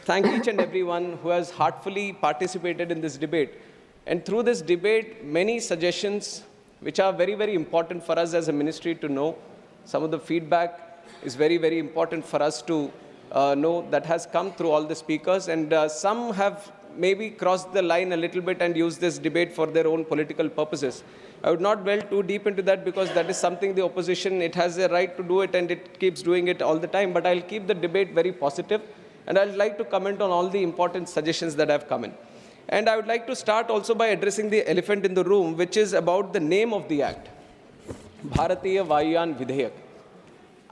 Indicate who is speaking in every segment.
Speaker 1: thank each and everyone who has heartfully participated in this debate. And through this debate, many suggestions which are very, very important for us as a ministry to know. Some of the feedback is very, very important for us to know that has come through all the speakers. And some have maybe crossed the line a little bit and used this debate for their own political purposes. I would not delve too deep into that because that is something the opposition, it has a right to do it and it keeps doing it all the time. But I'll keep the debate very positive and I'd like to comment on all the important suggestions that have come in. And I would like to start also by addressing the elephant in the room, which is about the name of the act, Bhartiya Vayuyan Vidheyak.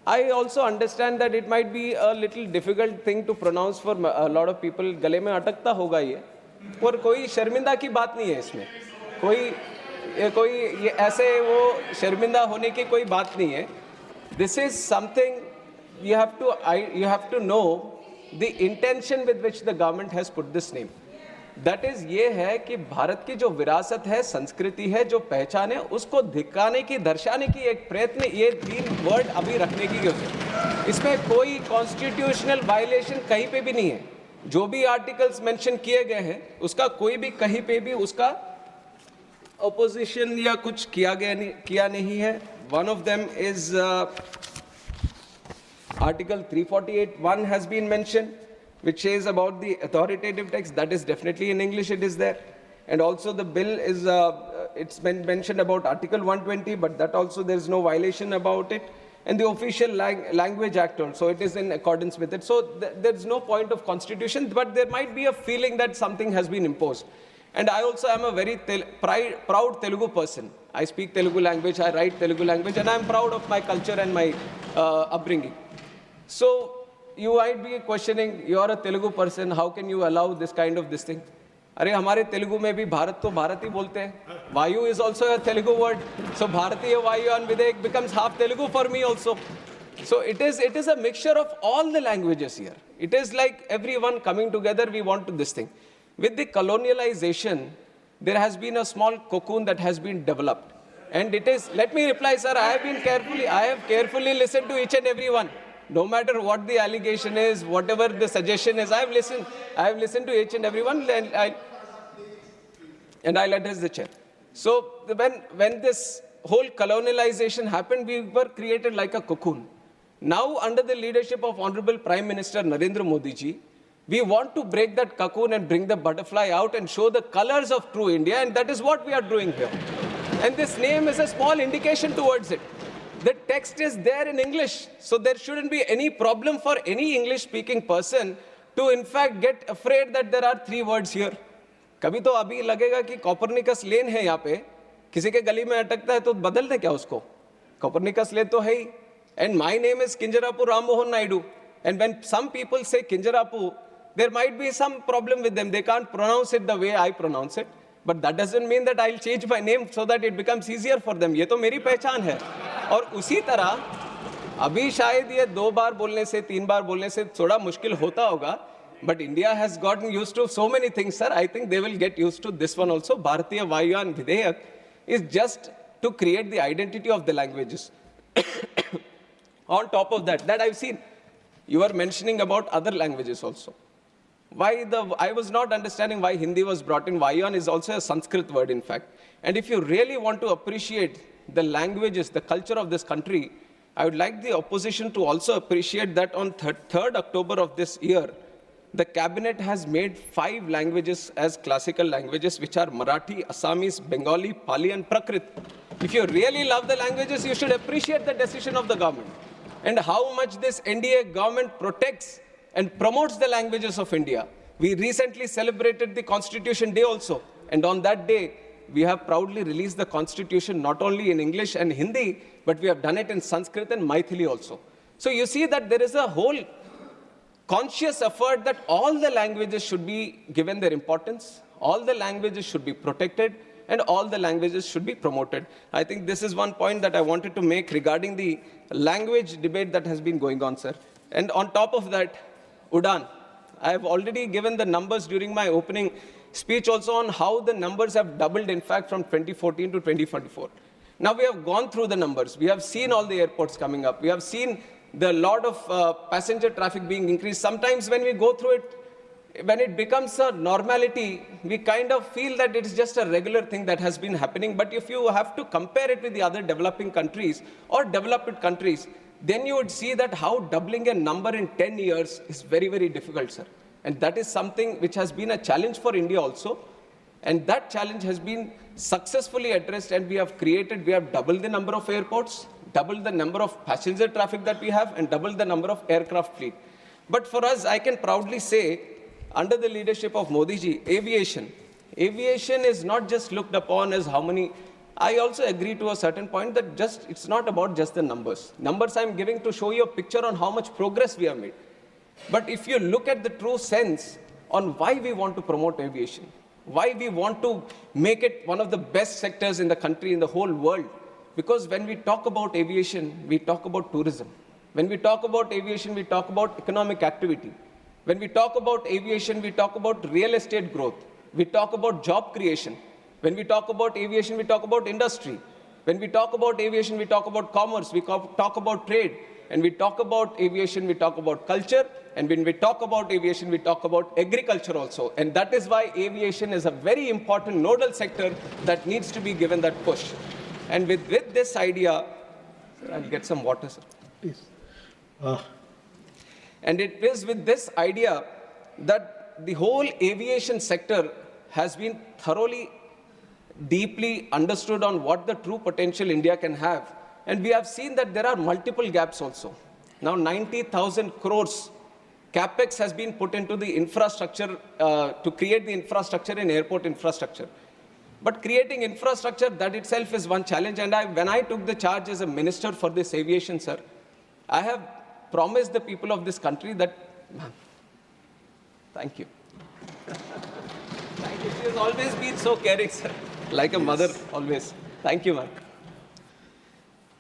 Speaker 1: I also understand that it might be a little difficult thing to pronounce for a lot of people. गले में अटकता होगा ये, पर कोई शर्मिंदा की बात नहीं है इसमें. कोई ये ऐसे वो शर्मिंदा होने की कोई बात नहीं है. This is something you have to know the intention with which the government has put this name. That is ये है कि भारत की जो विरासत है, संस्कृति है, जो पहचान है, उसको दिखाने की, दर्शाने की एक प्रयत्न ये 3 वर्ड अभी रखने की है. इसमें कोई कॉन्स्टिट्यूशनल वायलेशन कहीं पे भी नहीं है. जो भी आर्टिकल्स मेंशन किए गए हैं, उसका कोई भी कहीं पे भी उसका opposition या कुछ किया नहीं है. One of them is Article 348(1) has been mentioned, which says about the authoritative text. That is definitely in English, it is there. And also the bill is, it's been mentioned about Article 120, but that also there is no violation about it. And the official language act also, it is in accordance with it. So there is no point of constitution, but there might be a feeling that something has been imposed. And I also am a very proud Telugu person. I speak Telugu language, I write Telugu language, and I am proud of my culture and my upbringing. So you might be questioning, you are a Telugu person, how can you allow this kind of this thing? अरे हमारे तेलुगु में भी भारत तो भारत ही बोलते हैं. Vayu is also a Telugu word. So Bhartiya Vayuyan Vidheyak becomes half Telugu for me also. So it is a mixture of all the languages here. It is like everyone coming together, we want to this thing. With the colonialization, there has been a small cocoon that has been developed. And it is, let me reply, sir, I have carefully listened to each and every one. No matter what the allegation is, whatever the suggestion is, I have listened to each and every one, and I'll address the chair. So when this whole colonialization happened, we were created like a cocoon. Now, under the leadership of Honorable Prime Minister Narendra Modi ji, we want to break that cocoon and bring the butterfly out and show the colors of true India, and that is what we are doing here. And this name is a small indication towards it. The text is there in English, so there shouldn't be any problem for any English-speaking person to, in fact, get afraid that there are 3 words here. कभी तो अभी लगेगा कि Copernicus lane है यहाँ पे, किसी के गली में अटकता है तो बदल दे क्या उसको? कॉपरनिकस लेन तो है ही. And my name is Kinjarapu Ram Mohan Naidu. And when some people say Kinjarapu, there might be some problem with them. They can't pronounce it the way I pronounce it. But that doesn't mean that I'll change my name so that it becomes easier for them. ये तो मेरी पहचान है. और उसी तरह अभी शायद ये 2 बार बोलने से 3 बार बोलने से थोड़ा मुश्किल होता होगा. But India has gotten used to so many things, sir. I think they will get used to this one also. Bhartiya Vayuyan Vidheyak is just to create the identity of the languages. On top of that I've seen, you are mentioning about other languages also. I was not understanding why Hindi was brought in. Vayuyan is also a Sanskrit word, in fact. And if you really want to appreciate the languages, the culture of this country, I would like the opposition to also appreciate that on 3rd October of this year, the cabinet has made 5 languages as classical languages, which are Marathi, Assamese, Bengali, Pali, and Prakrit. If you really love the languages, you should appreciate the decision of the government and how much this NDA government protects and promotes the languages of India. We recently celebrated the Constitution Day also. And on that day, we have proudly released the Constitution not only in English and Hindi, but we have done it in Sanskrit and Maithili also. So you see that there is a whole conscious effort that all the languages should be given their importance, all the languages should be protected, and all the languages should be promoted. I think this is one point that I wanted to make regarding the language debate that has been going on, sir. And on top of that, Udan. I have already given the numbers during my opening speech also on how the numbers have doubled, in fact, from 2014 to 2024. Now we have gone through the numbers. We have seen all the airports coming up. We have seen the lot of passenger traffic being increased. Sometimes when we go through it, when it becomes a normality, we kind of feel that it's just a regular thing that has been happening. But if you have to compare it with the other developing countries or developed countries, then you would see that how doubling a number in 10 years is very, very difficult, sir. And that is something which has been a challenge for India also. And that challenge has been successfully addressed, and we have doubled the number of airports, doubled the number of passenger traffic that we have, and doubled the number of aircraft fleet. But for us, I can proudly say, under the leadership of Modi ji, aviation is not just looked upon as how many. I also agree to a certain point that it's not about just the numbers. Numbers I'm giving to show you a picture on how much progress we have made. But if you look at the true sense on why we want to promote aviation, why we want to make it one of the best sectors in the country, in the whole world, because when we talk about aviation, we talk about tourism. When we talk about aviation, we talk about economic activity. When we talk about aviation, we talk about real estate growth. We talk about job creation. When we talk about aviation, we talk about industry. When we talk about aviation, we talk about commerce. We talk about trade. And we talk about aviation, we talk about culture. And when we talk about aviation, we talk about agriculture also. And that is why aviation is a very important nodal sector that needs to be given that push. And with this idea, I'll get some water, sir.
Speaker 2: Please.
Speaker 1: And it is with this idea that the whole aviation sector has been thoroughly, deeply understood on what the true potential India can have. And we have seen that there are multiple gaps also. Now 90,000 crores capex has been put into the infrastructure to create the infrastructure in airport infrastructure. But creating infrastructure, that itself is one challenge. And when I took the charge as a minister for this aviation, sir, I have promised the people of this country that, thank you. Thank you. She has always been so caring, sir. Like a mother, always. Thank you, ma'am.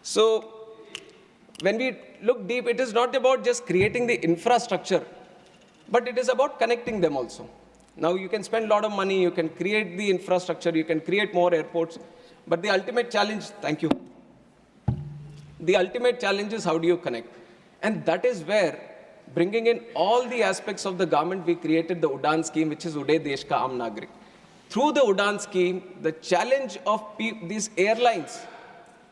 Speaker 1: So, when we look deep, it is not about just creating the infrastructure, but it is about connecting them also. Now, you can spend a lot of money, you can create the infrastructure, you can create more airports, but the ultimate challenge, thank you. The ultimate challenge is how do you connect? And that is where, bringing in all the aspects of the government, we created the UDAN scheme, which is Uday Desh Ka Aam Nagrik. Through the UDAN scheme, the challenge of these airlines,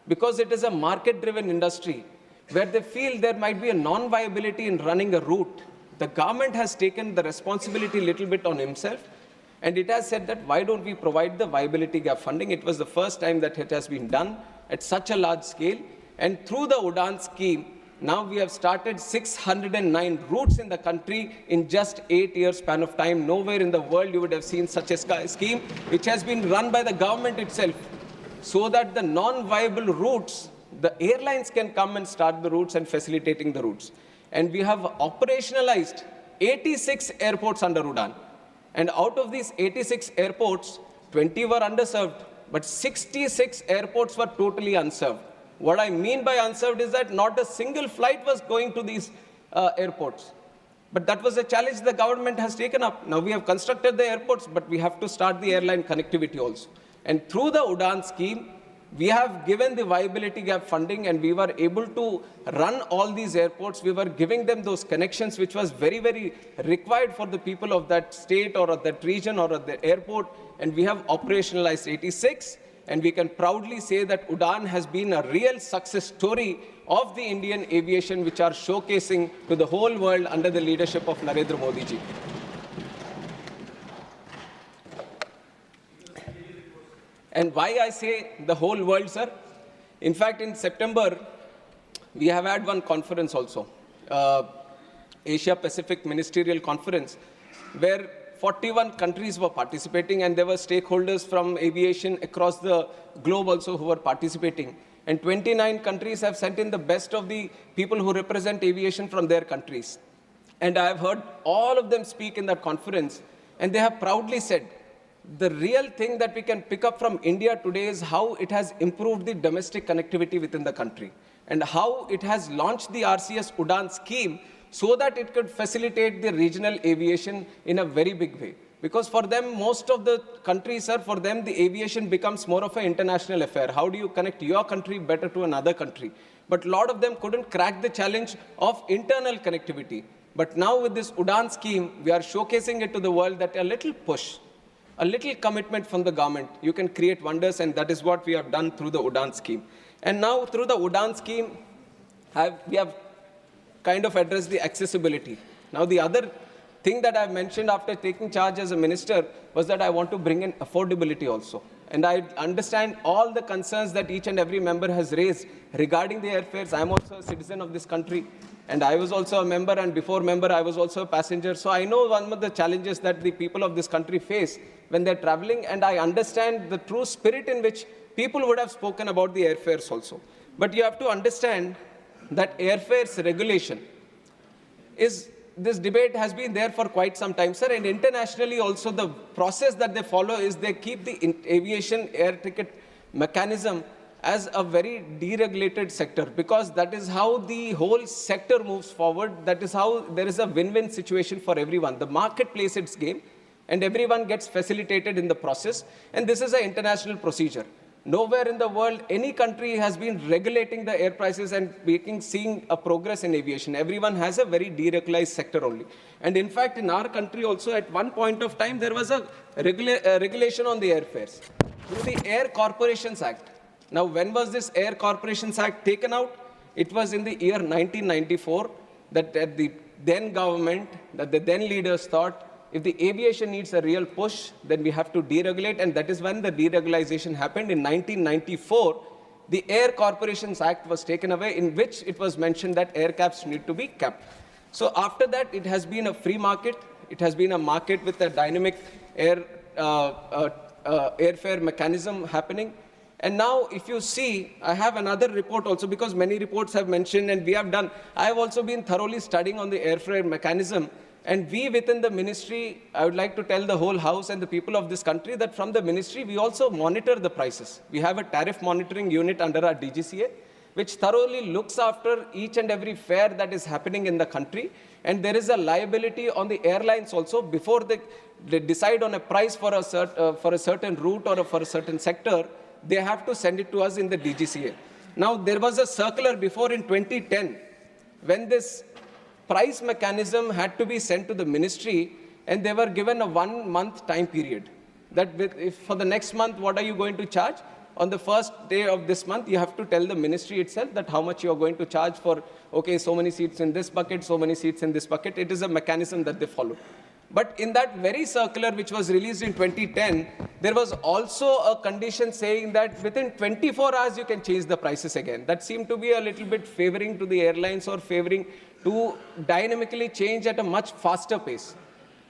Speaker 1: because it is a market-driven industry, where they feel there might be a non-viability in running a route, the government has taken the responsibility a little bit on himself, and it has said that why don't we provide the viability gap funding? It was the first time that it has been done at such a large scale. And through the UDAN scheme, now we have started 609 routes in the country in just 8 years span of time. Nowhere in the world you would have seen such a scheme, which has been run by the government itself, so that the non-viable routes, the airlines can come and start the routes and facilitating the routes. And we have operationalized 86 airports under UDAN. And out of these 86 airports, 20 were underserved, but 66 airports were totally unserved. What I mean by unserved is that not a single flight was going to these airports. But that was a challenge the government has taken up. Now we have constructed the airports, but we have to start the airline connectivity also. And through the UDAN scheme, we have given the viability gap funding, and we were able to run all these airports. We were giving them those connections, which was very, very required for the people of that state or of that region or of the airport. And we have operationalized 86. And we can proudly say that UDAN has been a real success story of the Indian aviation, which are showcasing to the whole world under the leadership of Narendra Modi ji. And why I say the whole world, sir? In fact, in September, we have had one conference also, Asia Pacific Ministerial Conference, where 41 countries were participating, and there were stakeholders from aviation across the globe also who were participating. And 29 countries have sent in the best of the people who represent aviation from their countries. And I have heard all of them speak in that conference, and they have proudly said, the real thing that we can pick up from India today is how it has improved the domestic connectivity within the country, and how it has launched the RCS UDAN scheme so that it could facilitate the regional aviation in a very big way. Because for them, most of the countries, sir, for them, the aviation becomes more of an international affair. How do you connect your country better to another country? But a lot of them couldn't crack the challenge of internal connectivity. But now with this UDAN scheme, we are showcasing it to the world that a little push, a little commitment from the government, you can create wonders, and that is what we have done through the UDAN scheme. And now through the UDAN scheme, we have kind of addressed the accessibility. Now the other thing that I mentioned after taking charge as a minister was that I want to bring in affordability also. And I understand all the concerns that each and every member has raised regarding the airfares. I am also a citizen of this country, and I was also a member, and before member, I was also a passenger. So I know one of the challenges that the people of this country face when they're traveling, and I understand the true spirit in which people would have spoken about the airfares also. But you have to understand that airfares regulation is, this debate has been there for quite some time, sir, and internationally also the process that they follow is they keep the aviation air ticket mechanism as a very deregulated sector, because that is how the whole sector moves forward. That is how there is a win-win situation for everyone. The market plays its game and everyone gets facilitated in the process, and this is an international procedure. Nowhere in the world, any country has been regulating the air prices and seeing a progress in aviation. Everyone has a very deregularized sector only. And in fact, in our country also, at one point of time, there was a regulation on the airfares through the Air Corporations Act. Now, when was this Air Corporations Act taken out? It was in the year 1994 that the then government, that the then leaders thought, if the aviation needs a real push, then we have to deregulate, and that is when the deregulation happened. In 1994, the Air Corporations Act was taken away, in which it was mentioned that air caps need to be kept. So after that, it has been a free market. It has been a market with a dynamic airfare mechanism happening. And now, if you see, I have another report also, because many reports have mentioned, and we have done, I have also been thoroughly studying on the airfare mechanism. And we within the ministry, I would like to tell the whole house and the people of this country that from the ministry, we also monitor the prices. We have a tariff monitoring unit under our DGCA, which thoroughly looks after each and every fare that is happening in the country. And there is a liability on the airlines also. Before they decide on a price for a certain route or for a certain sector, they have to send it to us in the DGCA. Now, there was a circular before in 2010, when this price mechanism had to be sent to the ministry, and they were given a 1 month time period. That if for the next month, what are you going to charge? On the first day of this month, you have to tell the ministry itself that how much you are going to charge for, okay, so many seats in this bucket, so many seats in this bucket. It is a mechanism that they follow. But in that very circular, which was released in 2010, there was also a condition saying that within 24 hours, you can change the prices again. That seemed to be a little bit favoring to the airlines, or favoring to dynamically change at a much faster pace.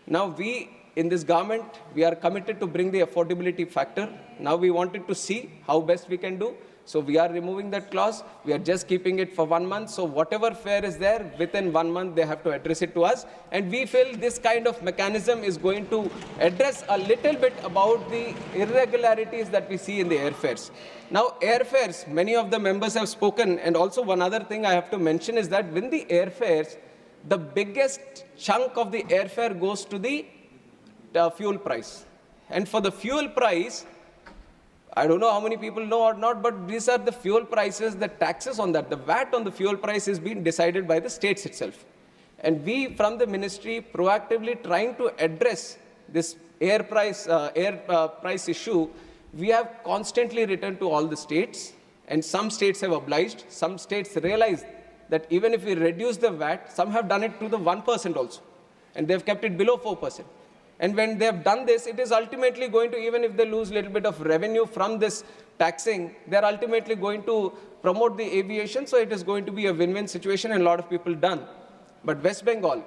Speaker 1: Now, we in this government, we are committed to bring the affordability factor. Now we wanted to see how best we can do. So we are removing that clause. We are just keeping it for 1 month. So whatever fare is there, within 1 month, they have to address it to us. And we feel this kind of mechanism is going to address a little bit about the irregularities that we see in the airfares. Now, airfares, many of the members have spoken. And also one other thing I have to mention is that when the airfares, the biggest chunk of the airfare goes to the fuel price. And for the fuel price, I don't know how many people know or not, but these are the fuel prices, the taxes on that. The VAT on the fuel price is being decided by the states itself. And we, from the ministry, proactively trying to address this air price issue, we have constantly written to all the states, and some states have obliged. Some states realize that even if we reduce the VAT, some have done it to the 1% also, and they've kept it below 4%. And when they have done this, it is ultimately going to, even if they lose a little bit of revenue from this taxing, they're ultimately going to promote the aviation. So it is going to be a win-win situation, and a lot of people done. But West Bengal,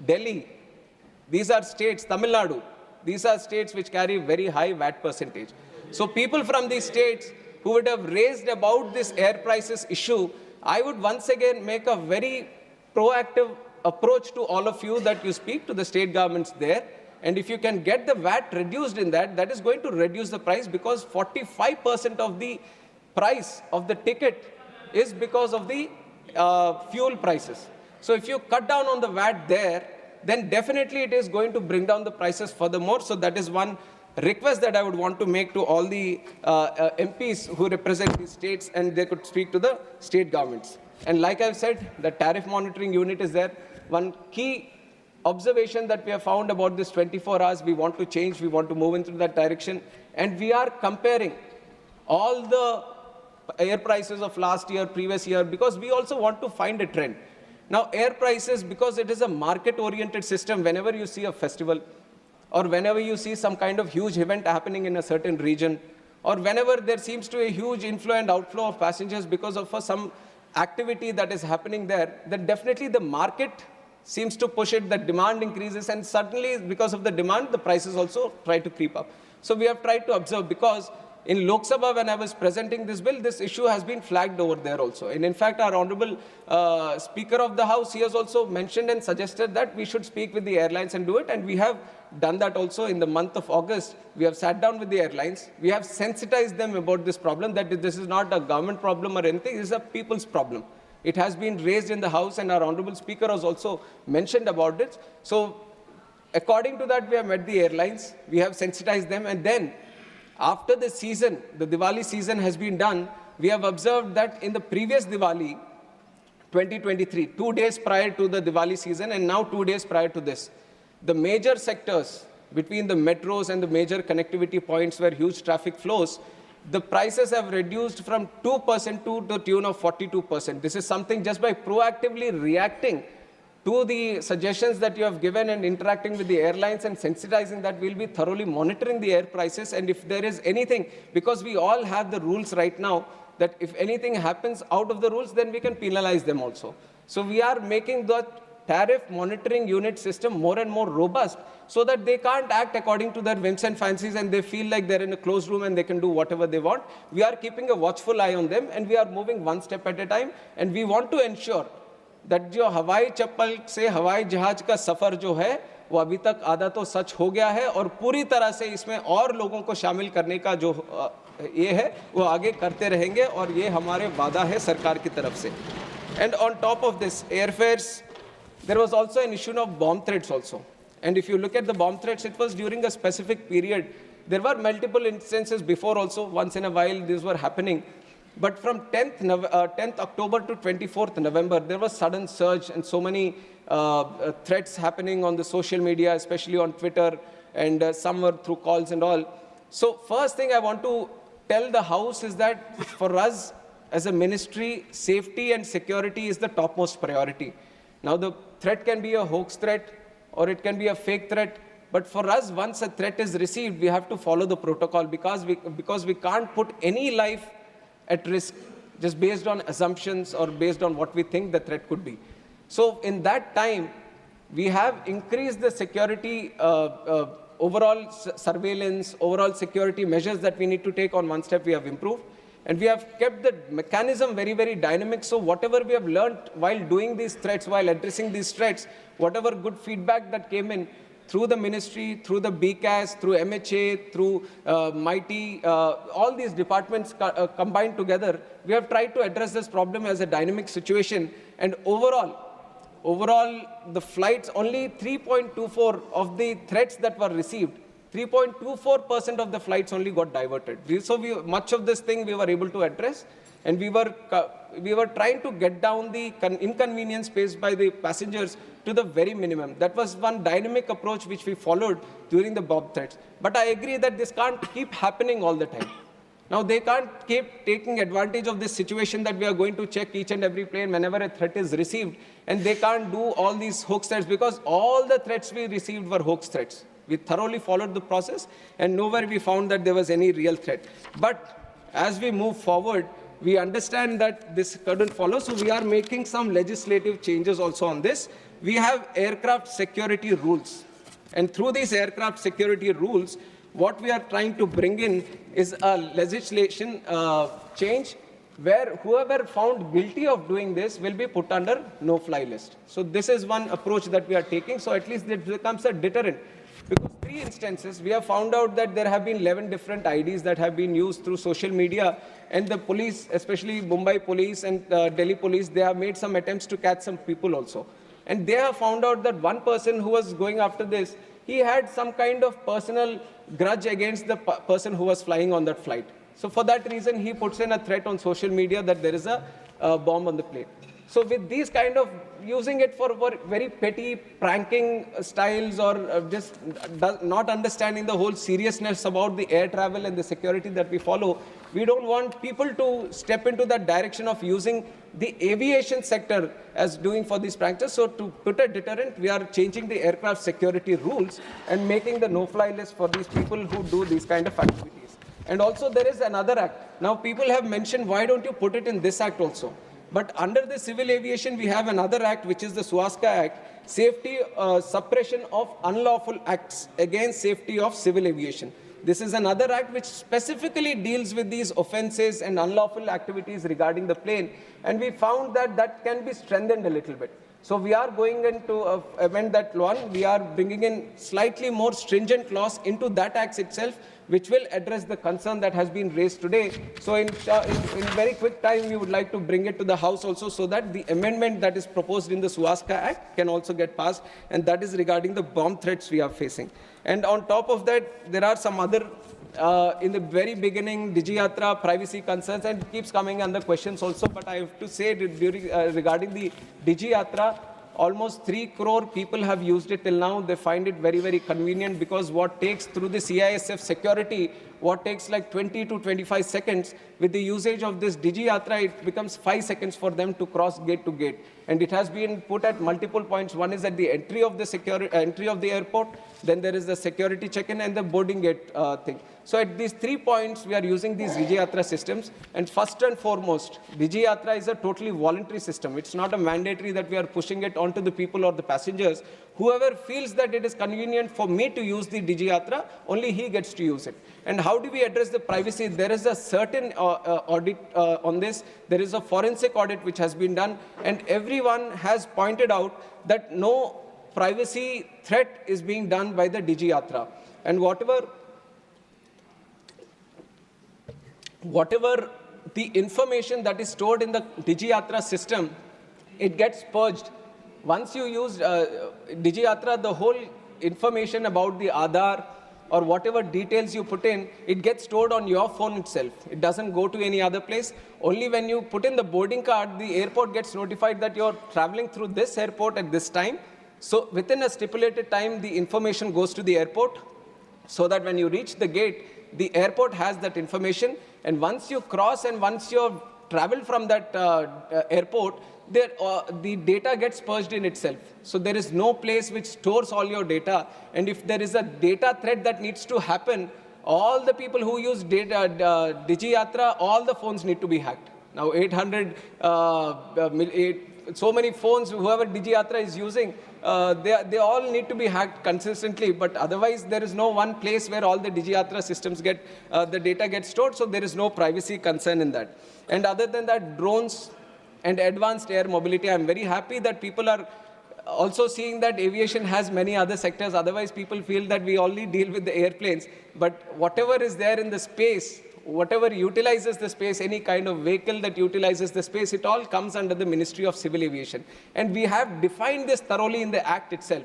Speaker 1: Delhi, these are states, Tamil Nadu, these are states which carry very high VAT percentage. So people from these states who would have raised about this air prices issue, I would once again make a very proactive approach to all of you that you speak to the state governments there. And if you can get the VAT reduced in that, that is going to reduce the price, because 45% of the price of the ticket is because of the fuel prices. So if you cut down on the VAT there, then definitely it is going to bring down the prices furthermore. So that is one request that I would want to make to all the MPs who represent the states, and they could speak to the state governments. And like I've said, the tariff monitoring unit is there. one key observation that we have found about this 24 hours, we want to change, we want to move into that direction. And we are comparing all the air prices of last year, previous year, because we also want to find a trend. Now, air prices, because it is a market-oriented system, whenever you see a festival, or whenever you see some kind of huge event happening in a certain region, or whenever there seems to be a huge inflow and outflow of passengers because of some activity that is happening there, then definitely the market seems to push it, the demand increases, and suddenly because of the demand, the prices also try to creep up. So we have tried to observe, because in Lok Sabha, when I was presenting this bill, this issue has been flagged over there also. And in fact, our Honorable Speaker of the House, he has also mentioned and suggested that we should speak with the airlines and do it. And we have done that also in the month of August. We have sat down with the airlines. We have sensitized them about this problem, that this is not a government problem or anything, this is a people's problem. It has been raised in the House, and our Honorable Speaker has also mentioned about it. So according to that, we have met the airlines, we have sensitized them, and then after the season, the Diwali season has been done, we have observed that in the previous Diwali, 2023, 2 days prior to the Diwali season and now 2 days prior to this, the major sectors between the metros and the major connectivity points where huge traffic flows, the prices have reduced from 2% to the tune of 42%. This is something just by proactively reacting to the suggestions that you have given and interacting with the airlines and sensitizing that, we'll be thoroughly monitoring the air prices. And if there is anything, because we all have the rules right now, that if anything happens out of the rules, then we can penalize them also. So we are making the tariff monitoring unit system more and more robust, so that they can't act according to their whims and fancies and they feel like they're in a closed room and they can do whatever they want. We are keeping a watchful eye on them, and we are moving one step at a time. And we want to ensure that जो हवाई चप्पल से हवाई जहाज का सफ़र जो है, वो अभी तक आधा तो सच हो गया है, और पूरी तरह से इसमें और लोगों को शामिल करने का जो ये है, वो आगे करते रहेंगे, और ये हमारे वादा है सरकार की तरफ से. And on top of this, airfares, there was also an issue of bomb threats also. And if you look at the bomb threats, it was during a specific period. There were multiple instances before also, once in a while these were happening. But from 10th October to 24th November, there was sudden surge and so many threats happening on the social media, especially on Twitter, and some were through calls and all. So first thing I want to tell the House is that for us as a ministry, safety and security is the topmost priority. Now the threat can be a hoax threat or it can be a fake threat. But for us, once a threat is received, we have to follow the protocol, because we can't put any life at risk just based on assumptions or based on what we think the threat could be. So in that time, we have increased the security, overall surveillance, overall security measures that we need to take. On one step we have improved. And we have kept the mechanism very, very dynamic. So whatever we have learned while doing these threats, while addressing these threats, whatever good feedback that came in, through the ministry, through the BCAS, through MHA, through MITI, all these departments combined together, we have tried to address this problem as a dynamic situation. And overall, the flights, only 3.24 of the threats that were received, 3.24% of the flights only got diverted. So much of this thing we were able to address, and we were trying to get down the inconvenience faced by the passengers to the very minimum. That was one dynamic approach which we followed during the bomb threats. But I agree that this can't keep happening all the time. Now they can't keep taking advantage of this situation that we are going to check each and every plane whenever a threat is received, and they can't do all these hoax threats, because all the threats we received were hoax threats. We thoroughly followed the process, and nowhere we found that there was any real threat. But as we move forward, we understand that this couldn't follow, so we are making some legislative changes also on this. We have aircraft security rules, and through these aircraft security rules, what we are trying to bring in is a legislation change where whoever found guilty of doing this will be put under no-fly list. So this is one approach that we are taking, so at least it becomes a deterrent. Because 3 instances, we have found out that there have been 11 different IDs that have been used through social media, and the police, especially Mumbai police and Delhi police, they have made some attempts to catch some people also. And they have found out that one person who was going after this, he had some kind of personal grudge against the person who was flying on that flight. So for that reason, he puts in a threat on social media that there is a bomb on the plane. So with these kind of using it for very petty pranking styles, or just not understanding the whole seriousness about the air travel and the security that we follow, we don't want people to step into that direction of using the aviation sector as doing for these pranksters. So to put a deterrent, we are changing the aircraft security rules and making the no-fly list for these people who do these kind of activities. And also there is another act. Now people have mentioned, why don't you put it in this act also? But under the civil aviation, we have another act, which is the Swastika Act, safety suppression of unlawful acts against safety of civil aviation. This is another act which specifically deals with these offenses and unlawful activities regarding the plane. And we found that that can be strengthened a little bit. So we are going into amend that law. We are bringing in slightly more stringent clause into that act itself, which will address the concern that has been raised today. So in very quick time, we would like to bring it to the House also, so that the amendment that is proposed in the Swastika Act can also get passed, and that is regarding the bomb threats we are facing. And on top of that, there are some other, in the very beginning, DigiYatra, privacy concerns, and it keeps coming under questions also, but I have to say that during, regarding the DigiYatra, almost 3 crore people have used it till now. They find it very, very convenient, because what takes through the CISF security, what takes like 20 to 25 seconds, with the usage of this DigiYatra, it becomes 5 seconds for them to cross gate to gate. And it has been put at multiple points. One is at the entry of the airport, then there is the security check-in and the boarding gate thing. So at these 3 points, we are using these DigiYatra systems. And first and foremost, DigiYatra is a totally voluntary system. It's not a mandatory that we are pushing it onto the people or the passengers. Whoever feels that it is convenient for me to use the DigiYatra, only he gets to use it. And how do we address the privacy? There is a certain audit on this. There is a forensic audit which has been done, and everyone has pointed out that no privacy threat is being done by the DigiYatra. And whatever the information that is stored in the DigiYatra system, it gets purged. Once you use DigiYatra, the whole information about the Aadhaar or whatever details you put in, it gets stored on your phone itself. It doesn't go to any other place. Only when you put in the boarding card, the airport gets notified that you're traveling through this airport at this time. So within a stipulated time, the information goes to the airport, so that when you reach the gate, the airport has that information. And once you cross and once you travel from that airport, the data gets purged in itself. So there is no place which stores all your data. And if there is a data threat that needs to happen, all the people who use DigiYatra, all the phones need to be hacked. Now 800, so many phones, whoever DigiYatra is using, they all need to be hacked consistently. But otherwise, there is no one place where all the DigiYatra systems get, the data gets stored. So there is no privacy concern in that. And other than that, drones and advanced air mobility, I'm very happy that people are also seeing that aviation has many other sectors. Otherwise, people feel that we only deal with the airplanes. But whatever is there in the space, whatever utilizes the space, any kind of vehicle that utilizes the space, it all comes under the Ministry of Civil Aviation. And we have defined this thoroughly in the Act itself.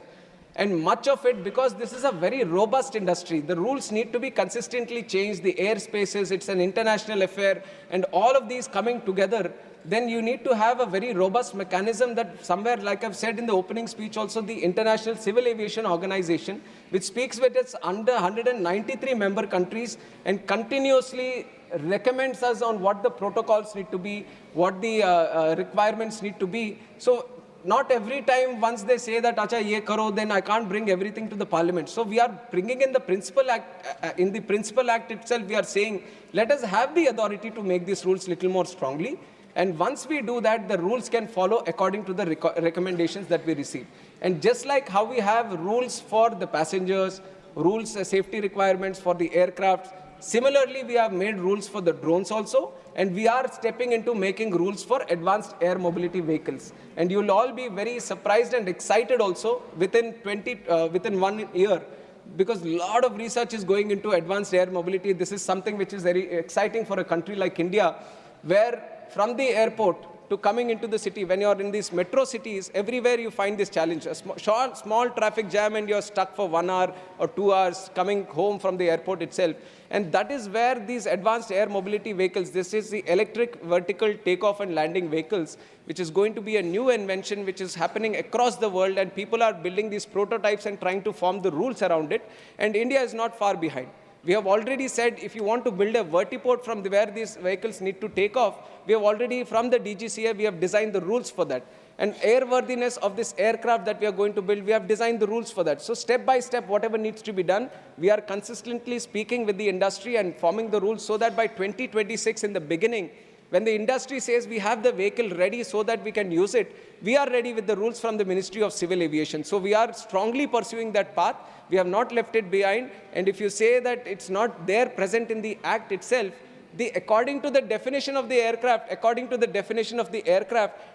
Speaker 1: And much of it, because this is a very robust industry, the rules need to be consistently changed, the airspaces, it's an international affair, and all of these coming together, then you need to have a very robust mechanism that somewhere, like I've said in the opening speech also, the International Civil Aviation Organization, which speaks with its under 193 member countries and continuously recommends us on what the protocols need to be, what the requirements need to be. So not every time once they say that, acha, ye karo, then I can't bring everything to the parliament. So we are bringing in the principal act, in the principal act itself, we are saying, let us have the authority to make these rules little more strongly. And once we do that, the rules can follow according to the recommendations that we receive. And just like how we have rules for the passengers, rules, safety requirements for the aircraft, similarly, we have made rules for the drones also, and we are stepping into making rules for advanced air mobility vehicles. And you'll all be very surprised and excited also within 1 year, because a lot of research is going into advanced air mobility. This is something which is very exciting for a country like India, where from the airport, to coming into the city. When you're in these metro cities, everywhere you find this challenge. A small traffic jam and you're stuck for 1 hour or 2 hours coming home from the airport itself. And that is where these advanced air mobility vehicles, this is the electric vertical takeoff and landing vehicles, which is going to be a new invention which is happening across the world, and people are building these prototypes and trying to form the rules around it. And India is not far behind. We have already said if you want to build a vertiport from where these vehicles need to take off, we have already, from the DGCA, we have designed the rules for that. And airworthiness of this aircraft that we are going to build, we have designed the rules for that. So step by step, whatever needs to be done, we are consistently speaking with the industry and forming the rules so that by 2026 in the beginning, when the industry says we have the vehicle ready so that we can use it, we are ready with the rules from the Ministry of Civil Aviation. So we are strongly pursuing that path. We have not left it behind. And if you say that it's not there present in the Act itself, according to the definition of the aircraft,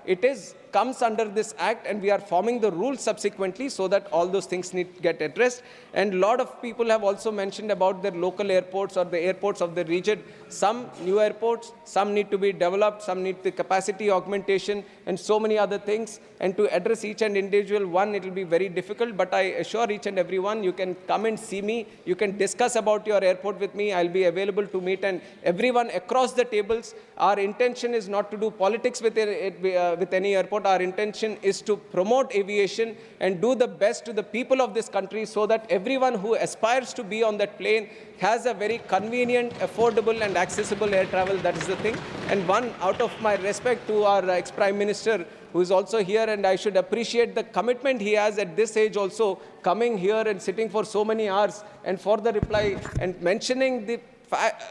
Speaker 1: it comes under this Act, and we are forming the rules subsequently so that all those things need to get addressed. And a lot of people have also mentioned about their local airports or the airports of the region. Some new airports, some need to be developed, some need the capacity augmentation, and so many other things. And to address each and individual one, it will be very difficult, but I assure each and every one, you can come and see me, you can discuss about your airport with me, I'll be available to meet, and everyone across the tables. Our intention is not to do politics with any airport. Our intention is to promote aviation and do the best to the people of this country so that everyone who aspires to be on that plane has a very convenient, affordable and accessible air travel. That is the thing. And one, out of my respect to our ex-Prime Minister, who is also here, and I should appreciate the commitment he has at this age also, coming here and sitting for so many hours, and for the reply and mentioning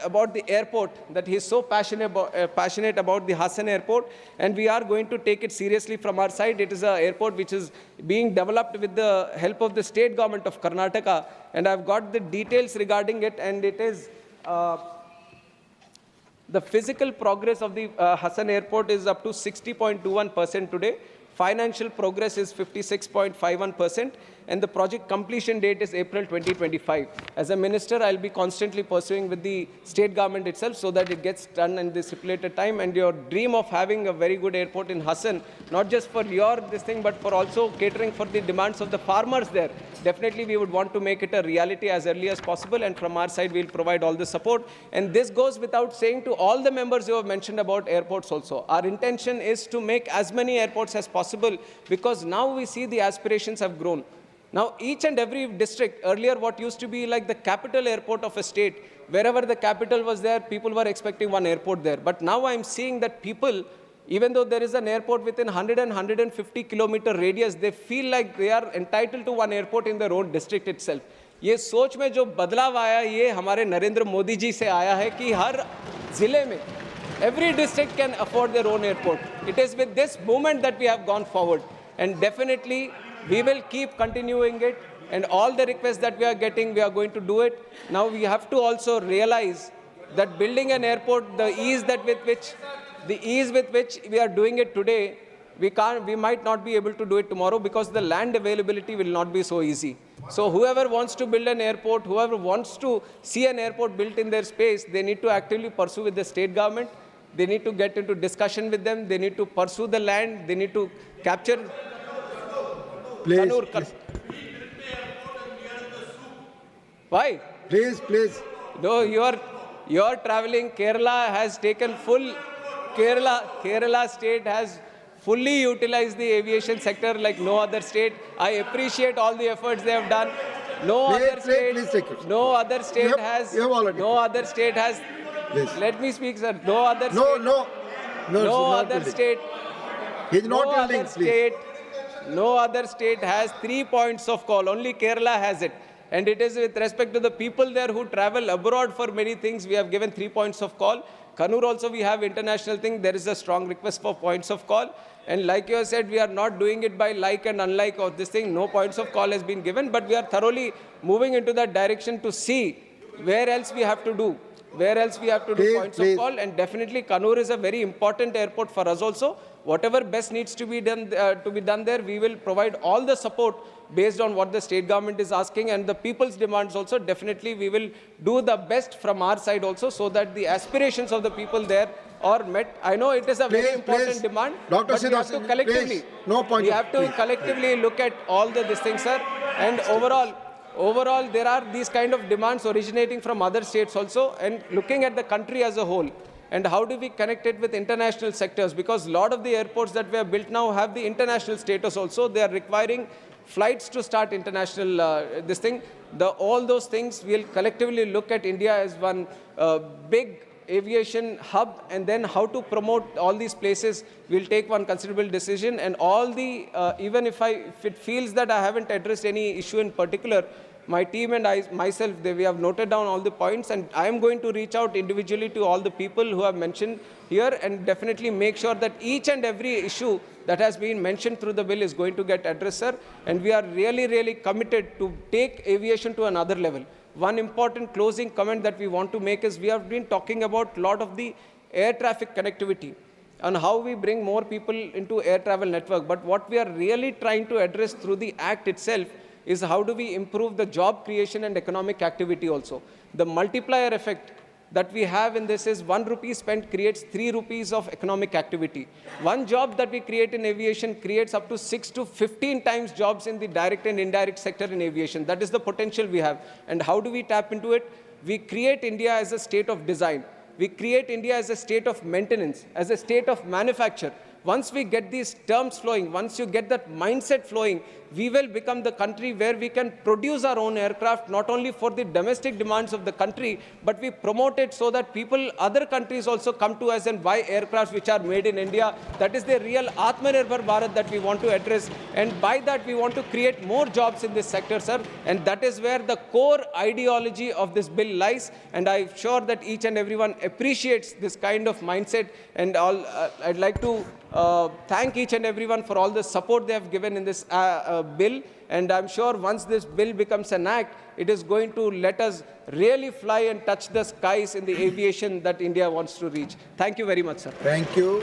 Speaker 1: about the airport, that he is so passionate about the Hassan airport, and we are going to take it seriously from our side. It is an airport which is being developed with the help of the state government of Karnataka, and I've got the details regarding it, and it is the physical progress of the Hassan airport is up to 60.21% today. Financial progress is 56.51%, and the project completion date is April 2025. As a minister, I'll be constantly pursuing with the state government itself so that it gets done in the stipulated time. And your dream of having a very good airport in Hassan, not just for this thing, but for also catering for the demands of the farmers there, definitely we would want to make it a reality as early as possible, and from our side, we'll provide all the support. And this goes without saying to all the members who have mentioned about airports also. Our intention is to make as many airports as possible, because now we see the aspirations have grown. Now, each and every district, earlier what used to be like the capital airport of a state, wherever the capital was there, people were expecting one airport there. But now I'm seeing that people, even though there is an airport within 100 and 150 kilometer radius, they feel like they are entitled to one airport in their own district itself. ये सोच में जो बदलाव आया, ये हमारे नरेंद्र मोदी जी से आया है कि हर जिले में every district can afford their own airport. It is with this movement that we have gone forward, and definitely we will keep continuing it, and all the requests that we are getting, we are going to do it. Now we have to also realize that building an airport, the ease with which we are doing it today, we might not be able to do it tomorrow, because the land availability will not be so easy. So whoever wants to build an airport, whoever wants to see an airport built in their space, they need to actively pursue with the state government. They need to get into discussion with them. They need to pursue the land. They need to capture.
Speaker 2: Please,
Speaker 1: please. Why?
Speaker 2: Please.
Speaker 1: No, you are traveling. Kerala has taken full. Kerala state has fully utilized the aviation sector like no other state. I appreciate all the efforts they have done. No other state has.
Speaker 2: Please.
Speaker 1: Let me speak, sir. No other state.
Speaker 2: He's not yielding, please.
Speaker 1: No other state has 3 points of call. Only Kerala has it. And it is with respect to the people there who travel abroad for many things, we have given 3 points of call. Kannur also we have international thing. There is a strong request for points of call. And like you have said, we are not doing it by like and unlike of this thing. No points of call has been given, but we are thoroughly moving into that direction to see where else we have to do. Points of call, and definitely Kannur is a very important airport for us also. Whatever best needs to be done there, we will provide all the support based on what the state government is asking and the people's demands also. Definitely we will do the best from our side also, so that the aspirations of the people there or met. I know it is a very important demand,
Speaker 2: Dr.
Speaker 1: but we have to
Speaker 2: Sridhar,
Speaker 1: collectively,
Speaker 2: please. No point
Speaker 1: we
Speaker 2: of-
Speaker 1: have to
Speaker 2: please.
Speaker 1: collectively look at all these things, sir. And overall, there are these kind of demands originating from other states also, and looking at the country as a whole. And how do we connect it with international sectors? Because a lot of the airports that we have built now have the international status also. They are requiring flights to start international this thing. All those things, we'll collectively look at India as one big aviation hub, and then how to promote all these places. We'll take one considerable decision, and all the, even if it feels that I haven't addressed any issue in particular, my team and I, myself, we have noted down all the points, and I am going to reach out individually to all the people who have mentioned here, and definitely make sure that each and every issue that has been mentioned through the bill is going to get addressed, sir. And we are really, really committed to take aviation to another level. One important closing comment that we want to make is we have been talking about a lot of the air traffic connectivity and how we bring more people into air travel network. But what we are really trying to address through the act itself is how do we improve the job creation and economic activity also. The multiplier effect that we have in this is 1 rupee spent creates 3 rupees of economic activity. One job that we create in aviation creates up to 6 to 15 times jobs in the direct and indirect sector in aviation. That is the potential we have. And how do we tap into it? We create India as a state of design. We create India as a state of maintenance, as a state of manufacture. Once we get these terms flowing, once you get that mindset flowing, we will become the country where we can produce our own aircraft, not only for the domestic demands of the country, but we promote it so that people, other countries also come to us and buy aircrafts which are made in India. That is the real Atmanirbhar Bharat that we want to address. And by that, we want to create more jobs in this sector, sir. And that is where the core ideology of this bill lies. And I'm sure that each and everyone appreciates this kind of mindset. And I'd like to thank each and everyone for all the support they have given in this bill. And I'm sure once this bill becomes an act, it is going to let us really fly and touch the skies in the aviation that India wants to reach. Thank you very much, sir.
Speaker 2: Thank you.